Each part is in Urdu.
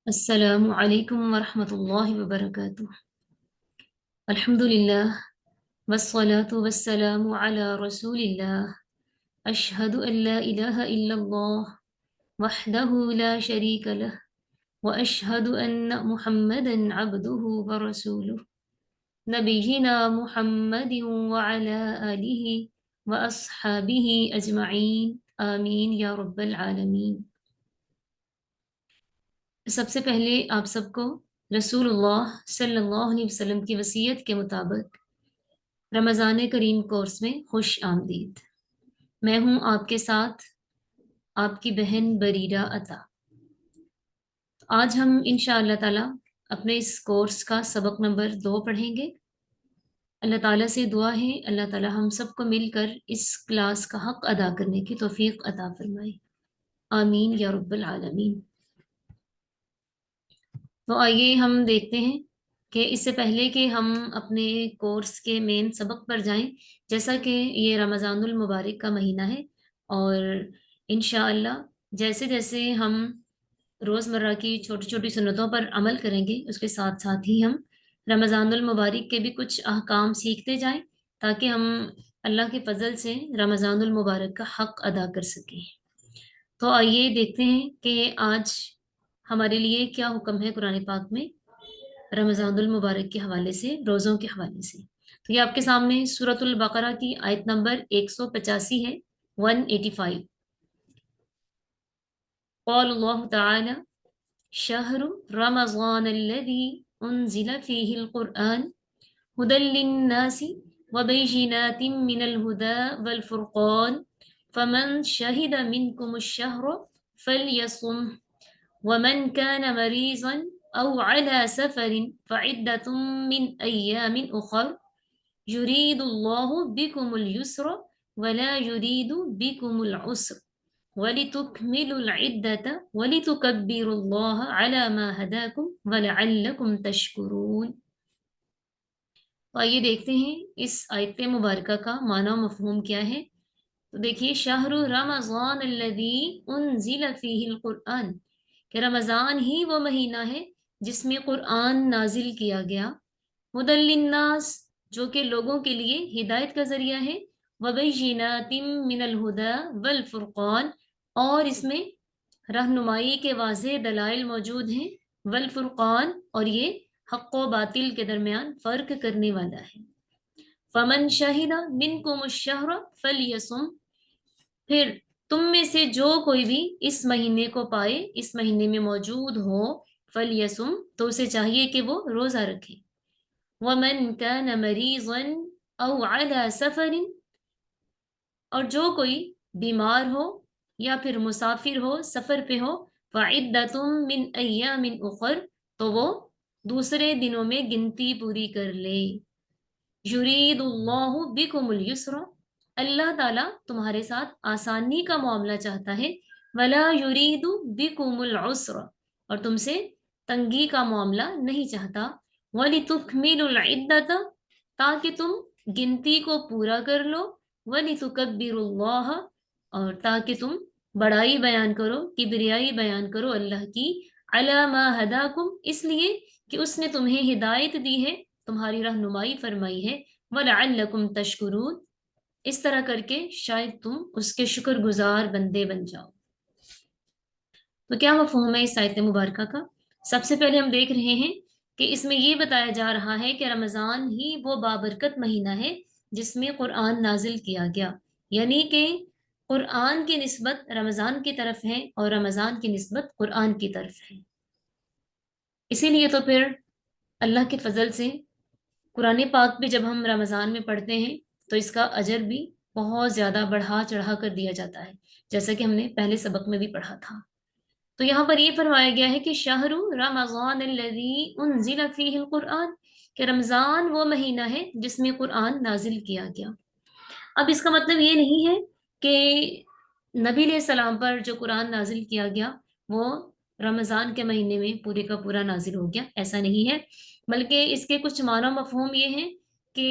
السلام علیکم ورحمۃ اللہ وبرکاتہ۔ الحمدللہ والصلاة والسلام علی رسول اللہ۔ اشہد ان لا الہ الا اللہ وحدہ لا شریک لہ واشہد ان محمدا عبدہ ورسولہ نبینا محمد وعلی آلہ واصحابہ اجمعین آمین یا رب العالمین۔ سب سے پہلے آپ سب کو رسول اللہ صلی اللہ علیہ وسلم کی وصیت کے مطابق رمضان کریم کورس میں خوش آمدید۔ میں ہوں آپ کے ساتھ آپ کی بہن بریرہ عطا۔ آج ہم انشاءاللہ تعالی اپنے اس کورس کا سبق نمبر 2 پڑھیں گے۔ اللہ تعالیٰ سے دعا ہے اللہ تعالیٰ ہم سب کو مل کر اس کلاس کا حق ادا کرنے کی توفیق عطا فرمائے، آمین یا رب العالمین۔ تو آئیے ہم دیکھتے ہیں کہ اس سے پہلے کہ ہم اپنے کورس کے مین سبق پر جائیں، جیسا کہ یہ رمضان المبارک کا مہینہ ہے اور انشاءاللہ جیسے جیسے ہم روزمرہ کی چھوٹی چھوٹی سنتوں پر عمل کریں گے، اس کے ساتھ ساتھ ہی ہم رمضان المبارک کے بھی کچھ احکام سیکھتے جائیں تاکہ ہم اللہ کے فضل سے رمضان المبارک کا حق ادا کر سکیں۔ تو آئیے دیکھتے ہیں کہ آج ہمارے لیے کیا حکم ہے قرآن پاک میں رمضان المبارک کے حوالے سے، روزوں کے حوالے سے۔ تو یہ آپ کے سامنے سورۃ البقرہ کی آیت نمبر 185 ہے، 185۔ قال اللہ تعالی شہر رمضان الذی انزل فیہ القرآن ہدی للناس وبینات من الہدی والفرقان فمن شہد منکم الشہر فلیصم ومن كان مريضا أو على سفر فعدة من أيام أخر يريد الله بكم اليسر ولا يريد بكم العسر ولتكملوا العدة ولتكبروا الله على ما هداكم ولعلكم تشكرون۔ تو آئیے دیکھتے ہیں اس آیت مبارکہ کا معنی و مفہوم کیا ہے۔ تو دیکھیے، شہر رمضان الذی انزل فیہ القرآن، کہ رمضان ہی وہ مہینہ ہے جس میں قرآن نازل کیا گیا، ہدی للناس، جو کہ لوگوں کے لیے ہدایت کا ذریعہ ہے، وبینات من الہدی والفرقان، اور اس میں رہنمائی کے واضح دلائل موجود ہیں، والفرقان، اور یہ حق و باطل کے درمیان فرق کرنے والا ہے۔ فمن شہد منکم الشہر فلیصم، پھر تم میں سے جو کوئی بھی اس مہینے کو پائے، اس مہینے میں موجود ہو، فلیصم، تو اسے چاہیے کہ وہ روزہ رکھے۔ ومن کان مریضا او علی سفر، اور جو کوئی بیمار ہو یا پھر مسافر ہو، سفر پہ ہو، فعدۃ من ایام اخر، تو وہ دوسرے دنوں میں گنتی پوری کر لے۔ یرید اللہ بکم الیسر، اللہ تعالیٰ تمہارے ساتھ آسانی کا معاملہ چاہتا ہے، ولا یرید بکم العسر، اور تم سے تنگی کا معاملہ نہیں چاہتا، وَلِتُكْمِلُوا الْعِدَّةَ، تاکہ تم گنتی کو پورا کر لو، وَلِتُكَبِّرُوا اللَّهَ، اور تاکہ تم بڑائی بیان کرو، کبریائی بیان کرو اللہ کی، عَلَى مَا هَدَاكُمْ، اس لیے کہ اس نے تمہیں ہدایت دی ہے، تمہاری رہنمائی فرمائی ہے، وَلَعَلَّكُمْ تَشْكُرُونَ، اس طرح کر کے شاید تم اس کے شکر گزار بندے بن جاؤ۔ تو کیا مفہوم ہے اس آیت مبارکہ کا؟ سب سے پہلے ہم دیکھ رہے ہیں کہ اس میں یہ بتایا جا رہا ہے کہ رمضان ہی وہ بابرکت مہینہ ہے جس میں قرآن نازل کیا گیا، یعنی کہ قرآن کی نسبت رمضان کی طرف ہے اور رمضان کی نسبت قرآن کی طرف ہے۔ اسی لیے تو پھر اللہ کے فضل سے قرآن پاک بھی جب ہم رمضان میں پڑھتے ہیں تو اس کا اجر بھی بہت زیادہ بڑھا چڑھا کر دیا جاتا ہے، جیسا کہ ہم نے پہلے سبق میں بھی پڑھا تھا۔ تو یہاں پر یہ فرمایا گیا ہے کہ شہر رمضان الذی انزل فیہ القرآن، کہ رمضان وہ مہینہ ہے جس میں قرآن نازل کیا گیا۔ اب اس کا مطلب یہ نہیں ہے کہ نبی علیہ السلام پر جو قرآن نازل کیا گیا وہ رمضان کے مہینے میں پورے کا پورا نازل ہو گیا، ایسا نہیں ہے، بلکہ اس کے کچھ معنی و مفہوم یہ ہیں کہ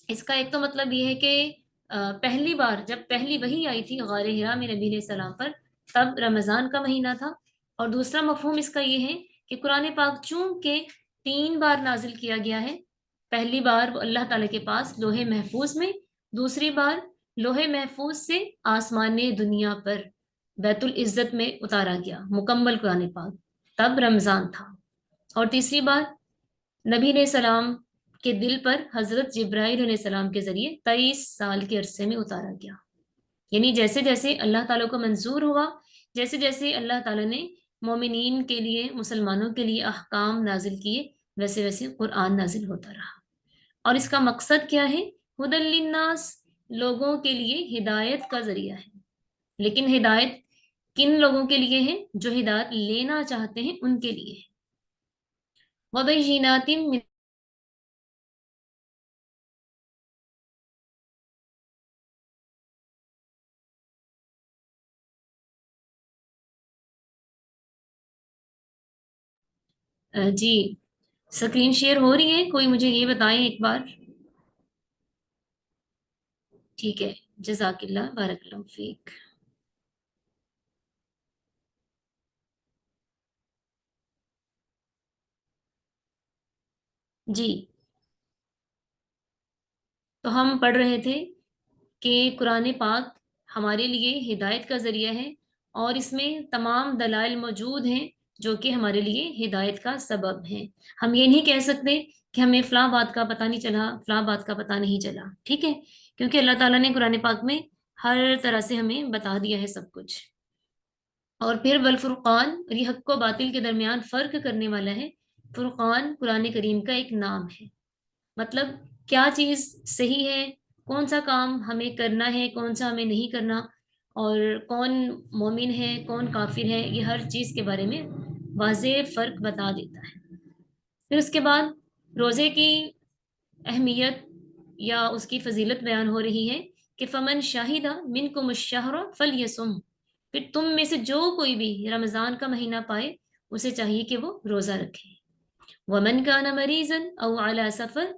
اس کا ایک تو مطلب یہ ہے کہ پہلی بار جب پہلی وحی آئی تھی غار حرا میں نبی علیہ السلام پر، تب رمضان کا مہینہ تھا، اور دوسرا مفہوم اس کا یہ ہے کہ قرآن پاک چونکہ 3 بار نازل کیا گیا ہے، پہلی بار وہ اللہ تعالیٰ کے پاس لوح محفوظ میں، دوسری بار لوح محفوظ سے آسمان دنیا پر بیت العزت میں اتارا گیا مکمل قرآن پاک، تب رمضان تھا، اور تیسری بار نبی علیہ السلام کے دل پر حضرت جبرائیل علیہ السلام کے ذریعے 23 سال کے عرصے میں اتارا گیا۔ یعنی جیسے جیسے اللہ تعالیٰ کو منظور ہوا، جیسے جیسے اللہ تعالیٰ نے مومنین کے لیے، مسلمانوں کے لیے احکام نازل کیے، ویسے ویسے قرآن نازل ہوتا رہا۔ اور اس کا مقصد کیا ہے؟ ہدی للناس، لوگوں کے لیے ہدایت کا ذریعہ ہے۔ لیکن ہدایت کن لوگوں کے لیے ہے؟ جو ہدایت لینا چاہتے ہیں ان کے لیے ہے۔ وَبَيِّنَاتٍ مِّنَ جی اسکرین شیئر ہو رہی ہے؟ کوئی مجھے یہ بتائیں ایک بار۔ ٹھیک ہے، جزاک اللہ، بارک اللہ فیک۔ جی تو ہم پڑھ رہے تھے کہ قرآن پاک ہمارے لیے ہدایت کا ذریعہ ہے، اور اس میں تمام دلائل موجود ہیں جو کہ ہمارے لیے ہدایت کا سبب ہیں۔ ہم یہ نہیں کہہ سکتے کہ ہمیں فلاں بات کا پتہ نہیں چلا، فلاں بات کا پتہ نہیں چلا، ٹھیک ہے، کیونکہ اللہ تعالیٰ نے قرآن پاک میں ہر طرح سے ہمیں بتا دیا ہے سب کچھ۔ اور پھر والفرقان، یہ حق و باطل کے درمیان فرق کرنے والا ہے۔ فرقان قرآن کریم کا ایک نام ہے، مطلب کیا چیز صحیح ہے، کون سا کام ہمیں کرنا ہے، کون سا ہمیں نہیں کرنا، اور کون مومن ہے، کون کافر ہے، یہ ہر چیز کے بارے میں واضح فرق بتا دیتا ہے۔ پھر اس کے بعد روزے کی اہمیت یا اس کی فضیلت بیان ہو رہی ہے کہ فمن شاہدہ منکم الشہر فلیصم، پھر تم میں سے جو کوئی بھی رمضان کا مہینہ پائے اسے چاہیے کہ وہ روزہ رکھے۔ ومن کان مریضا او علی سفر،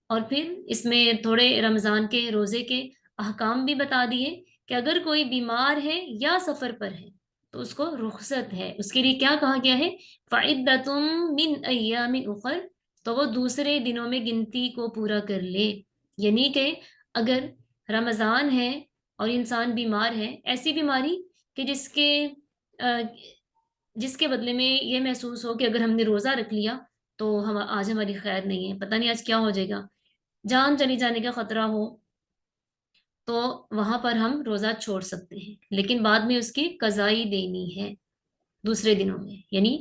اور پھر اس میں تھوڑے رمضان کے روزے کے احکام بھی بتا دیے کہ اگر کوئی بیمار ہے یا سفر پر ہے تو اس کو رخصت ہے، اس کے لیے کیا کہا گیا ہے؟ فعدۃ من ایام اخر، تو وہ دوسرے دنوں میں گنتی کو پورا کر لے۔ یعنی کہ اگر رمضان ہے اور انسان بیمار ہے، ایسی بیماری کہ جس کے بدلے میں یہ محسوس ہو کہ اگر ہم نے روزہ رکھ لیا تو ہم آج ہماری خیر نہیں ہے، پتہ نہیں آج کیا ہو جائے گا، جان چلی جانے کا خطرہ ہو، تو وہاں پر ہم روزہ چھوڑ سکتے ہیں، لیکن بعد میں اس کی قضائی دینی ہے دوسرے دنوں میں۔ یعنی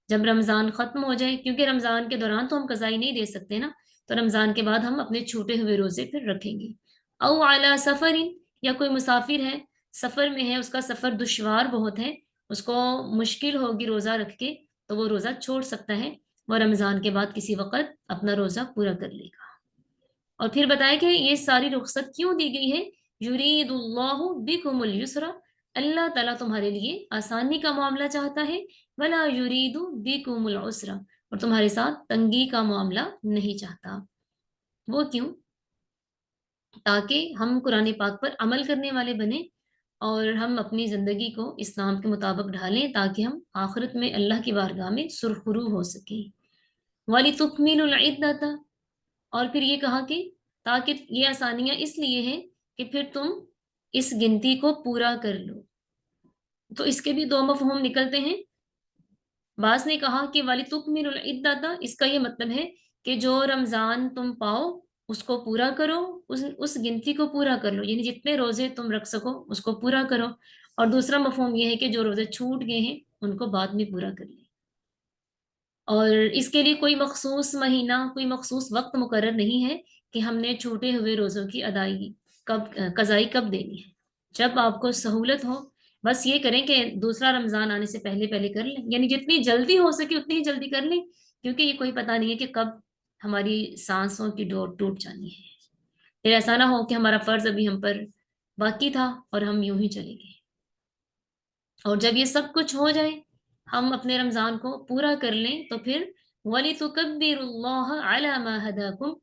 جب رمضان ختم ہو جائے، کیونکہ رمضان کے دوران تو ہم قضائی نہیں دے سکتے نا، تو رمضان کے بعد ہم اپنے چھوٹے ہوئے روزے پھر رکھیں گے۔ او علی سفر، یا کوئی مسافر ہے، سفر میں ہے، اس کا سفر دشوار بہت ہے، اس کو مشکل ہوگی روزہ رکھ کے، تو وہ روزہ چھوڑ سکتا ہے، وہ رمضان کے بعد کسی وقت اپنا روزہ پورا کر لے گا۔ اور پھر بتایا کہ یہ ساری رخصت کیوں دی گئی ہے؟ یرید اللہ بکم الیسر، اللہ تعالیٰ تمہارے لیے آسانی کا معاملہ چاہتا ہے، ولا یرید بکم العسر، اور تمہارے ساتھ تنگی کا معاملہ نہیں چاہتا۔ وہ کیوں؟ تاکہ ہم قرآن پاک پر عمل کرنے والے بنیں اور ہم اپنی زندگی کو اسلام کے مطابق ڈھالیں، تاکہ ہم آخرت میں اللہ کی بارگاہ میں سرخرو ہو سکیں۔ وَلِتُكْمِلُوا الْعِدَّةَ، اور پھر یہ کہا کہ تاکہ یہ آسانیاں اس لیے ہیں کہ پھر تم اس گنتی کو پورا کر لو۔ تو اس کے بھی دو مفہوم نکلتے ہیں۔ بعض نے کہا کہ وَلِتُكْمِلُوا الْعِدَّةَ، اس کا یہ مطلب ہے کہ جو رمضان تم پاؤ اس کو پورا کرو، اس گنتی کو پورا کر لو، یعنی جتنے روزے تم رکھ سکو اس کو پورا کرو۔ اور دوسرا مفہوم یہ ہے کہ جو روزے چھوٹ گئے ہیں ان کو بعد میں پورا کر لیں۔ اور اس کے لیے کوئی مخصوص مہینہ، کوئی مخصوص وقت مقرر نہیں ہے کہ ہم نے چھوٹے ہوئے روزوں کی ادائیگی قضائی کب دینی ہے، جب آپ کو سہولت ہو، بس یہ کریں کہ دوسرا رمضان آنے سے پہلے پہلے کر لیں، یعنی جتنی جلدی ہو سکے اتنی ہی جلدی کر لیں، کیونکہ یہ کوئی پتہ نہیں ہے کہ کب ہماری سانسوں کی ڈور ٹوٹ جانی ہے، پھر ایسا نہ ہو کہ ہمارا فرض ابھی ہم پر باقی تھا اور ہم یوں ہی چلے گئے۔ اور جب یہ سب کچھ ہو جائے، ہم اپنے رمضان کو پورا کر لیں، تو پھر وَلِتُكَبِّرُوا اللَّهَ عَلَى مَا هَدَاكُمْ،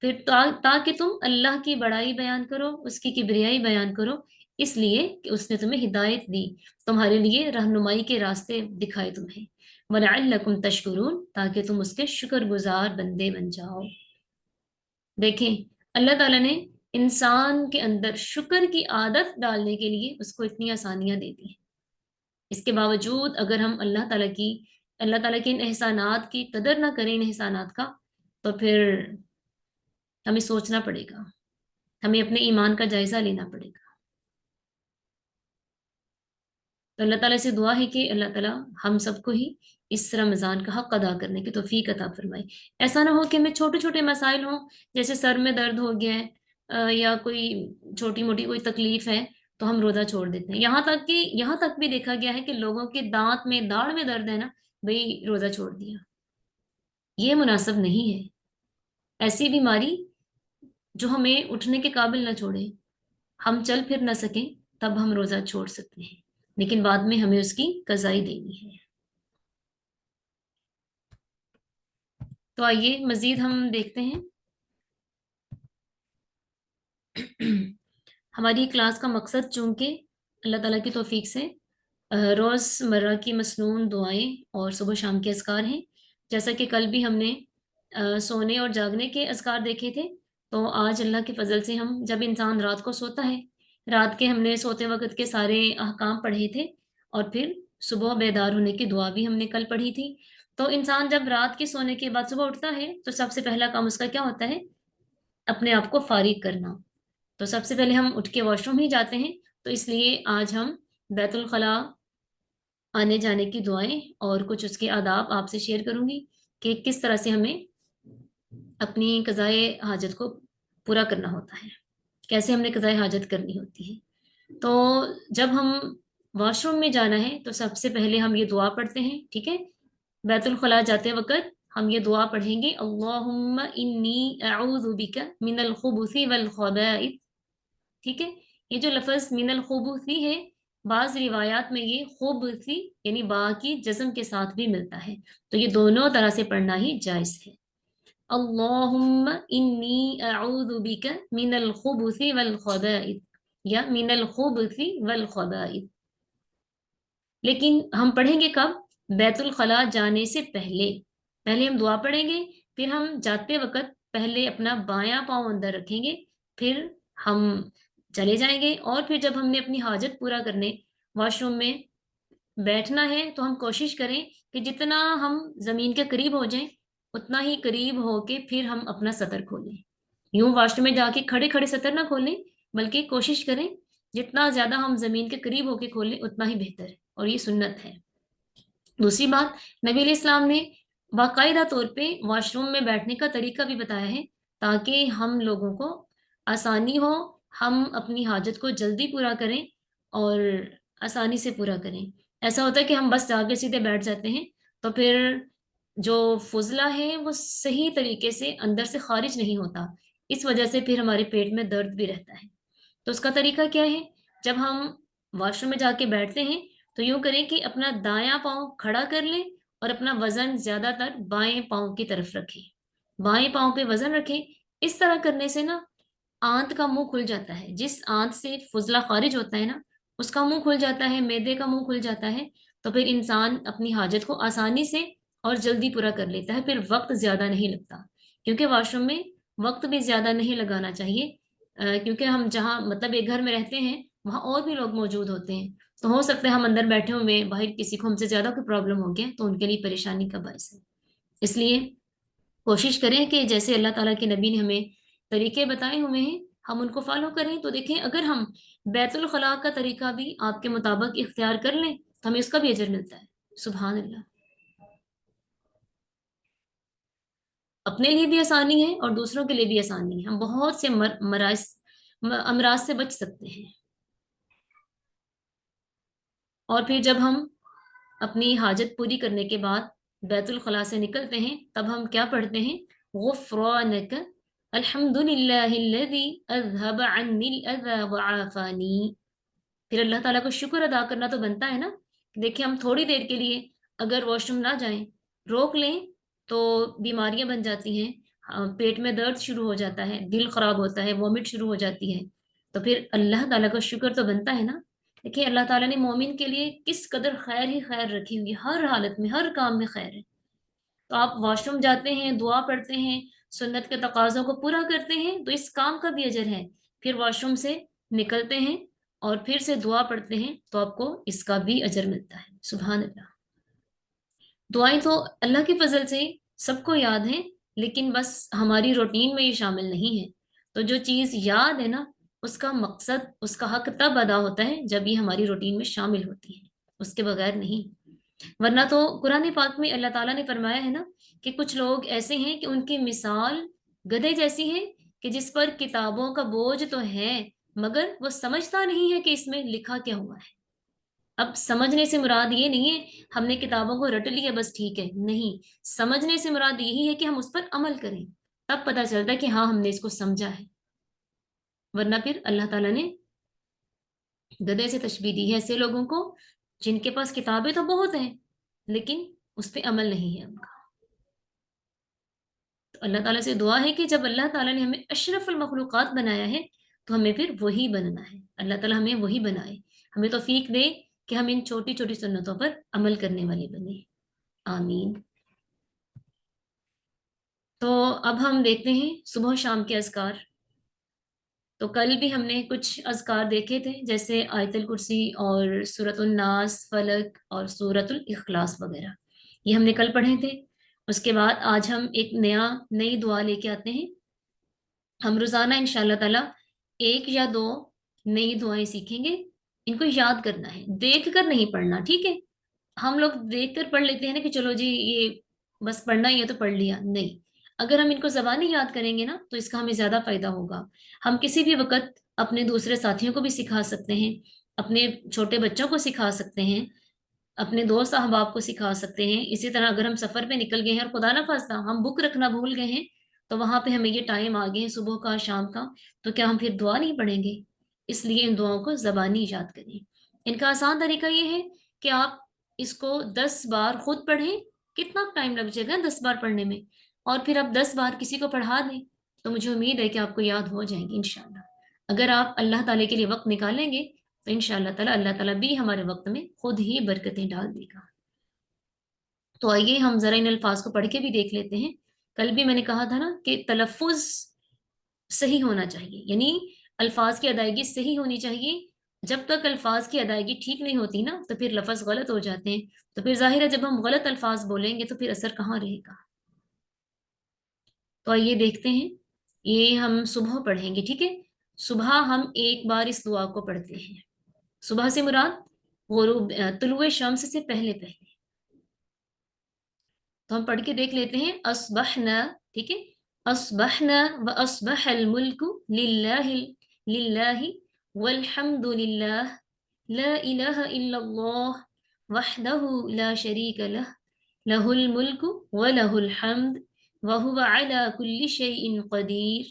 پھر تاکہ تم اللہ کی بڑائی بیان کرو، اس کی کبریائی بیان کرو، اس لیے کہ اس نے تمہیں ہدایت دی، تمہارے لیے رہنمائی کے راستے دکھائے تمہیں، وَلَعَلَّكُمْ تَشْكُرُونَ، تاکہ تم اس کے شکر گزار بندے بن جاؤ۔ دیکھیں اللہ تعالیٰ نے انسان کے اندر شکر کی عادت ڈالنے کے لیے اس کو اتنی آسانیاں دے دی ہیں۔ اس کے باوجود اگر ہم اللہ تعالیٰ کے ان احسانات کی قدر نہ کریں، ان احسانات کا، تو پھر ہمیں سوچنا پڑے گا، ہمیں اپنے ایمان کا جائزہ لینا پڑے گا۔ تو اللہ تعالیٰ سے دعا ہے کہ اللہ تعالیٰ ہم سب کو ہی اس رمضان کا حق ادا کرنے کی توفیق عطا فرمائے۔ ایسا نہ ہو کہ ہمیں چھوٹے چھوٹے مسائل ہوں، جیسے سر میں درد ہو گیا ہے، یا کوئی چھوٹی موٹی کوئی تکلیف ہے تو ہم روزہ چھوڑ دیتے ہیں، یہاں تک بھی دیکھا گیا ہے کہ لوگوں کے دانت میں داڑھ میں درد ہے نا، بھئی روزہ چھوڑ دیا۔ یہ مناسب نہیں ہے۔ ایسی بیماری جو ہمیں اٹھنے کے قابل نہ چھوڑے، ہم چل پھر نہ سکیں، تب ہم روزہ چھوڑ سکتے ہیں، لیکن بعد میں ہمیں اس کی قضائی دینی ہے۔ تو آئیے مزید ہم دیکھتے ہیں۔ ہماری کلاس کا مقصد چونکہ اللہ تعالیٰ کی توفیق سے روز مرہ کی مسنون دعائیں اور صبح شام کے اذکار ہیں، جیسا کہ کل بھی ہم نے سونے اور جاگنے کے اذکار دیکھے تھے، تو آج اللہ کے فضل سے ہم جب انسان رات کو سوتا ہے، رات کے ہم نے سوتے وقت کے سارے احکام پڑھے تھے، اور پھر صبح بیدار ہونے کی دعا بھی ہم نے کل پڑھی تھی۔ تو انسان جب رات کے سونے کے بعد صبح اٹھتا ہے تو سب سے پہلا کام اس کا کیا ہوتا ہے؟ اپنے آپ کو فارغ کرنا۔ تو سب سے پہلے ہم اٹھ کے واش روم ہی جاتے ہیں، تو اس لیے آج ہم بیت الخلاء آنے جانے کی دعائیں اور کچھ اس کے آداب آپ سے شیئر کروں گی کہ کس طرح سے ہمیں اپنی قضائے حاجت کو پورا کرنا ہوتا ہے، کیسے ہم نے قضائے حاجت کرنی ہوتی ہے۔ تو جب ہم واش روم میں جانا ہے تو سب سے پہلے ہم یہ دعا پڑھتے ہیں، ٹھیک ہے؟ بیت الخلاء جاتے وقت ہم یہ دعا پڑھیں گے، اللہم انی اعوذ بک من الخبث والخبائث، ٹھیک ہے؟ یہ جو لفظ من الخبث ہے، بعض روایات میں یہ خبث یعنی با کی جزم کے ساتھ بھی ملتا ہے، تو یہ دونوں طرح سے پڑھنا ہی جائز ہے۔ اللہم انی اعوذ بک من الخبث والخبائث یا من الخبث والخبائث۔ لیکن ہم پڑھیں گے کب؟ بیت الخلاء جانے سے پہلے ہم دعا پڑھیں گے، پھر ہم جاتے وقت پہلے اپنا بایاں پاؤں اندر رکھیں گے، پھر ہم چلے جائیں گے، اور پھر جب ہم نے اپنی حاجت پورا کرنے واش روم میں بیٹھنا ہے تو ہم کوشش کریں کہ جتنا ہم زمین کے قریب ہو جائیں اتنا ہی قریب ہو کے پھر ہم اپنا سطر کھولیں۔ یوں واش روم میں جا کے کھڑے کھڑے سطر نہ کھولیں، بلکہ کوشش کریں جتنا زیادہ ہم زمین کے قریب ہو کے کھولیں اتنا ہی بہتر ہے، اور یہ سنت ہے۔ دوسری بات، نبی علیہ السلام نے باقاعدہ طور پہ واش روم میں بیٹھنے کا طریقہ بھی بتایا ہے تاکہ ہم لوگوں کو آسانی ہو، ہم اپنی حاجت کو جلدی پورا کریں اور آسانی سے پورا کریں۔ ایسا ہوتا ہے کہ ہم بس جا کے سیدھے بیٹھ جاتے ہیں تو پھر جو فضلہ ہے وہ صحیح طریقے سے اندر سے خارج نہیں ہوتا، اس وجہ سے پھر ہمارے پیٹ میں درد بھی رہتا ہے۔ تو اس کا طریقہ کیا ہے؟ جب ہم واش روم میں جا کے بیٹھتے ہیں تو یوں کریں کہ اپنا دایاں پاؤں کھڑا کر لیں اور اپنا وزن زیادہ تر بائیں پاؤں کی طرف رکھیں، بائیں پاؤں پہ وزن رکھیں۔ اس طرح کرنے سے نا آنت کا منہ کھل جاتا ہے، جس آنت سے فضلہ خارج ہوتا ہے نا اس کا منہ کھل جاتا ہے، معدے کا منہ کھل جاتا ہے، تو پھر انسان اپنی حاجت کو آسانی سے اور جلدی پورا کر لیتا ہے، پھر وقت زیادہ نہیں لگتا، کیونکہ واش روم میں وقت بھی زیادہ نہیں لگانا چاہیے، کیونکہ ہم جہاں مطلب ایک گھر میں رہتے ہیں وہاں اور بھی لوگ موجود ہوتے ہیں، تو ہو سکتا ہے ہم اندر بیٹھے ہوئے باہر کسی کو ہم سے زیادہ کوئی پرابلم ہو گیا تو ان کے لیے پریشانی کا باعث ہے۔ اس لیے کوشش کریں کہ جیسے اللہ تعالیٰ کے نبی نے ہمیں طریقے بتائے ہوئے ہیں ہم ان کو فالو کریں۔ تو دیکھیں اگر ہم بیت الخلاء کا طریقہ بھی آپ کے مطابق اختیار کر لیں تو ہمیں اس کا بھی اجر ملتا ہے، سبحان اللہ۔ اپنے لیے بھی آسانی ہے اور دوسروں کے لیے بھی آسانی ہے، ہم بہت سے امراض سے بچ سکتے ہیں۔ اور پھر جب ہم اپنی حاجت پوری کرنے کے بعد بیت الخلاء سے نکلتے ہیں تب ہم کیا پڑھتے ہیں؟ غفرانک الحمد للہ الذی اذهب عنی الاذی وعافانی۔ پھر اللہ تعالیٰ کو شکر ادا کرنا تو بنتا ہے نا۔ دیکھیں ہم تھوڑی دیر کے لیے اگر واش روم نہ جائیں، روک لیں تو بیماریاں بن جاتی ہیں، پیٹ میں درد شروع ہو جاتا ہے، دل خراب ہوتا ہے، وامٹ شروع ہو جاتی ہے۔ تو پھر اللہ تعالیٰ کا شکر تو بنتا ہے نا. دیکھیں اللہ تعالیٰ نے مومن کے لیے کس قدر خیر ہی خیر رکھی ہوئی، ہر حالت میں ہر کام میں خیر ہے. تو آپ واش روم جاتے ہیں، دعا پڑھتے ہیں، سنت کے تقاضوں کو پورا کرتے ہیں تو اس کام کا بھی اجر ہے. پھر واش روم سے نکلتے ہیں اور پھر سے دعا پڑھتے ہیں تو آپ کو اس کا بھی اجر ملتا ہے. سبحان اللہ. دعائیں تو اللہ کی فضل سے سب کو یاد ہیں، لیکن بس ہماری روٹین میں یہ شامل نہیں ہے. تو جو چیز یاد ہے نا، اس کا مقصد، اس کا حق تب ادا ہوتا ہے جب یہ ہماری روٹین میں شامل ہوتی ہے، اس کے بغیر نہیں. ورنہ تو قرآن پاک میں اللہ تعالیٰ نے فرمایا ہے نا کہ کچھ لوگ ایسے ہیں کہ ان کی مثال گدھے جیسی ہے کہ جس پر کتابوں کا بوجھ تو ہے مگر وہ سمجھتا نہیں ہے کہ اس میں لکھا کیا ہوا ہے. اب سمجھنے سے مراد یہ نہیں ہے ہم نے کتابوں کو رٹ لیا بس ٹھیک ہے، نہیں. سمجھنے سے مراد یہی ہے کہ ہم اس پر عمل کریں، تب پتہ چلتا ہے کہ ہاں ہم نے اس کو سمجھا ہے. ورنہ پھر اللہ تعالیٰ نے گدھے سے تشبیہ دی ہے ایسے لوگوں کو جن کے پاس کتابیں تو بہت ہیں لیکن اس پہ عمل نہیں ہے ان کا. تو اللہ تعالیٰ سے دعا ہے کہ جب اللہ تعالیٰ نے ہمیں اشرف المخلوقات بنایا ہے تو ہمیں پھر وہی بننا ہے. اللہ تعالیٰ ہمیں وہی بنائے، ہمیں توفیق دے کہ ہم ان چھوٹی چھوٹی سنتوں پر عمل کرنے والے بنے. آمین. تو اب ہم دیکھتے ہیں صبح و شام کے اذکار. تو کل بھی ہم نے کچھ اذکار دیکھے تھے جیسے آیت الکرسی اور سورۃ الناس، فلق اور سورۃ الاخلاص وغیرہ، یہ ہم نے کل پڑھے تھے. اس کے بعد آج ہم ایک نئی دعا لے کے آتے ہیں. ہم روزانہ انشاءاللہ تعالیٰ ایک یا دو نئی دعائیں سیکھیں گے. ان کو یاد کرنا ہے، دیکھ کر نہیں پڑھنا، ٹھیک ہے. ہم لوگ دیکھ کر پڑھ لیتے ہیں نا کہ چلو جی یہ بس پڑھنا ہی ہے تو پڑھ لیا، نہیں. اگر ہم ان کو زبانی یاد کریں گے نا تو اس کا ہمیں زیادہ فائدہ ہوگا. ہم کسی بھی وقت اپنے دوسرے ساتھیوں کو بھی سکھا سکتے ہیں، اپنے چھوٹے بچوں کو سکھا سکتے ہیں، اپنے دوست احباب کو سکھا سکتے ہیں. اسی طرح اگر ہم سفر پہ نکل گئے ہیں اور خدا نہ خواستہ ہم بک رکھنا بھول گئے ہیں تو وہاں پہ ہمیں یہ ٹائم آ گئے ہیں صبح کا شام کا، تو کیا ہم پھر دعا نہیں پڑھیں گے؟ اس لیے ان دعاؤں کو زبانی یاد کریں. ان کا آسان طریقہ یہ ہے کہ آپ اس کو 10 بار خود پڑھیں. کتنا ٹائم لگ جائے گا 10 بار پڑھنے میں، اور پھر آپ 10 بار کسی کو پڑھا دیں تو مجھے امید ہے کہ آپ کو یاد ہو جائیں گے انشاءاللہ. اگر آپ اللہ تعالیٰ کے لیے وقت نکالیں گے تو انشاءاللہ تعالیٰ اللہ تعالیٰ بھی ہمارے وقت میں خود ہی برکتیں ڈال دے گا. تو آئیے ہم ذرا ان الفاظ کو پڑھ کے بھی دیکھ لیتے ہیں. کل بھی میں نے کہا تھا نا کہ تلفظ صحیح ہونا چاہیے، یعنی الفاظ کی ادائیگی صحیح ہونی چاہیے. جب تک الفاظ کی ادائیگی ٹھیک نہیں ہوتی نا تو پھر لفظ غلط ہو جاتے ہیں. تو پھر ظاہر ہے جب ہم غلط الفاظ بولیں گے تو پھر اثر کہاں رہے گا. تو آئیے دیکھتے ہیں. یہ ہم صبح پڑھیں گے، ٹھیک ہے. صبح ہم ایک بار اس دعا کو پڑھتے ہیں. صبح سے مراد غروب طلوع شمس سے پہلے پہلے. تو ہم پڑھ کے دیکھ لیتے ہیں. اصبحنا، ٹھیک ہے. اصبحنا واصبح الملک للہ، للہ والحمد للہ، لا الہ الا اللہ وحدہ لا شریک لہ، لہ الملک ولہ الحمد وهو على كل شيء قدير.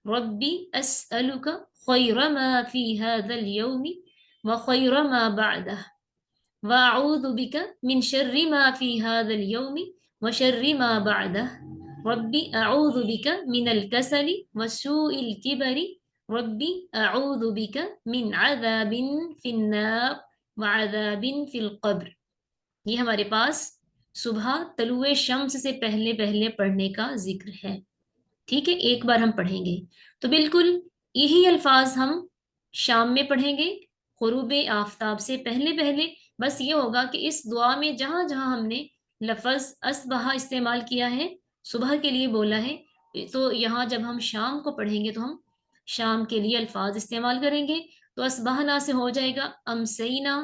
ربي أسألك خير ما في هذا اليوم وخير ما بعده، وأعوذ بك من شر ما في هذا اليوم وشر ما بعده. ربي أعوذ بك من الكسل وسوء الكبر. ربي أعوذ بك من عذاب في النار وعذاب في القبر. یہ ہمارے پاس صبح طلوع شمس سے پہلے پہلے پڑھنے کا ذکر ہے، ٹھیک ہے. ایک بار ہم پڑھیں گے تو بالکل یہی الفاظ ہم شام میں پڑھیں گے غروب آفتاب سے پہلے پہلے. بس یہ ہوگا کہ اس دعا میں جہاں جہاں ہم نے لفظ اصبح استعمال کیا ہے، صبح کے لیے بولا ہے، تو یہاں جب ہم شام کو پڑھیں گے تو ہم شام کے لیے الفاظ استعمال کریں گے. تو اصبحنا سے ہو جائے گا امسینا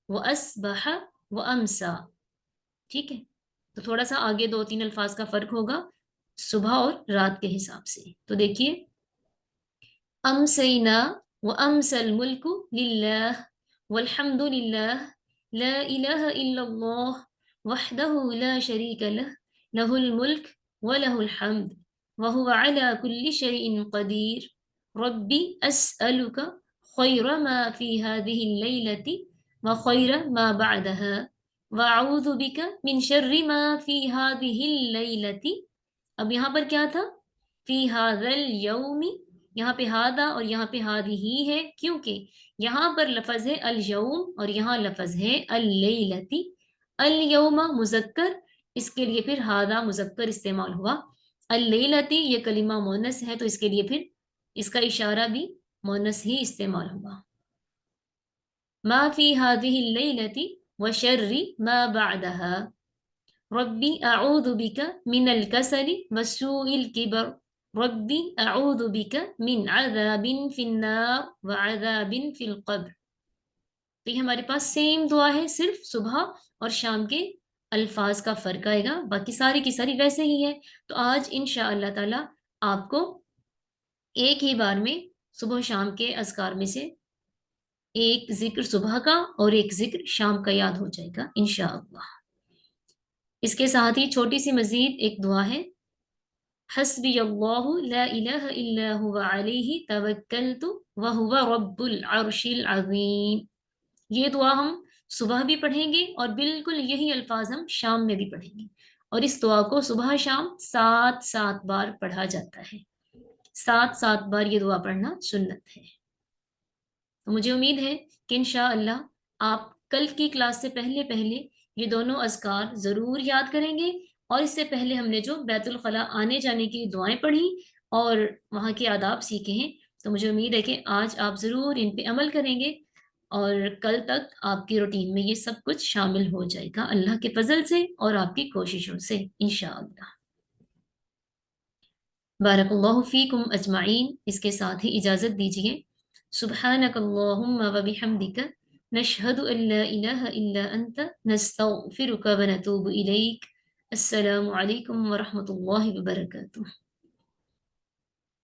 و اصبح و امسا، ٹھیک ہے. تو تھوڑا سا آگے 2-3 الفاظ کا فرق ہوگا صبح اور رات کے حساب سے. تو دیکھیے امسینا و امس الملک للہ والحمد للہ، لا الہ الا اللہ وحدہ لا شریک لہ، لہ الملک ولہ الحمد وہو علی کل شیء قدیر. ربی اسألک خیر ما فی هذه اللیلۃ وخیر ما بعدها، وَأَعُوذُ بِكَ مِن شَرِّ مَا فِي هَذِهِ اللَّيْلَةِ. اب یہاں پر کیا تھا؟ فِي هَذَا الْيَوْمِ یہاں پہ ہادہ اور یہاں پہ ہادی ہی ہے، کیونکہ یہاں پر لفظ ہے الیوم اور یہاں لفظ ہے اللیلتی. الیوم مذکر، اس کے لیے پھر ہادہ مذکر استعمال ہوا. اللیلتی یہ کلمہ مونس ہے تو اس کے لیے پھر اس کا اشارہ بھی مونس ہی استعمال ہوا. ما فی هذه اللیلتی وشر ما بعدها ربی اعوذ بک من الکسل وسوء الکبر ربی اعوذ بک من عذاب فی النار وعذاب فی القبر. تو یہ ہمارے پاس سیم دعا ہے، صرف صبح اور شام کے الفاظ کا فرق آئے گا، باقی ساری کی ساری ویسے ہی ہے. تو آج انشاءاللہ تعالی آپ کو ایک ہی بار میں صبح و شام کے اذکار میں سے ایک ذکر صبح کا اور ایک ذکر شام کا یاد ہو جائے گا انشاءاللہ. اس کے ساتھ ہی چھوٹی سی مزید ایک دعا ہے، حسبی اللہ لا الہ الا هو علیہ توکلت وہو رب العرش العظیم. یہ دعا ہم صبح بھی پڑھیں گے اور بالکل یہی الفاظ ہم شام میں بھی پڑھیں گے، اور اس دعا کو صبح شام 7 بار پڑھا جاتا ہے. 7 بار یہ دعا پڑھنا سنت ہے. تو مجھے امید ہے کہ انشاءاللہ آپ کل کی کلاس سے پہلے یہ دونوں اذکار ضرور یاد کریں گے. اور اس سے پہلے ہم نے جو بیت الخلاء آنے جانے کی دعائیں پڑھی اور وہاں کے آداب سیکھے ہیں، تو مجھے امید ہے کہ آج آپ ضرور ان پہ عمل کریں گے اور کل تک آپ کی روٹین میں یہ سب کچھ شامل ہو جائے گا اللہ کے فضل سے اور آپ کی کوششوں سے انشاءاللہ. بارک اللہ فیکم اجمعین. اس کے ساتھ ہی اجازت دیجیے. سبحانک اللہم و بحمدک نشہد ان لا الہ الا انت نستغفرک و نتوب الیک. السلام علیکم ورحمۃ اللہ وبرکاتہ.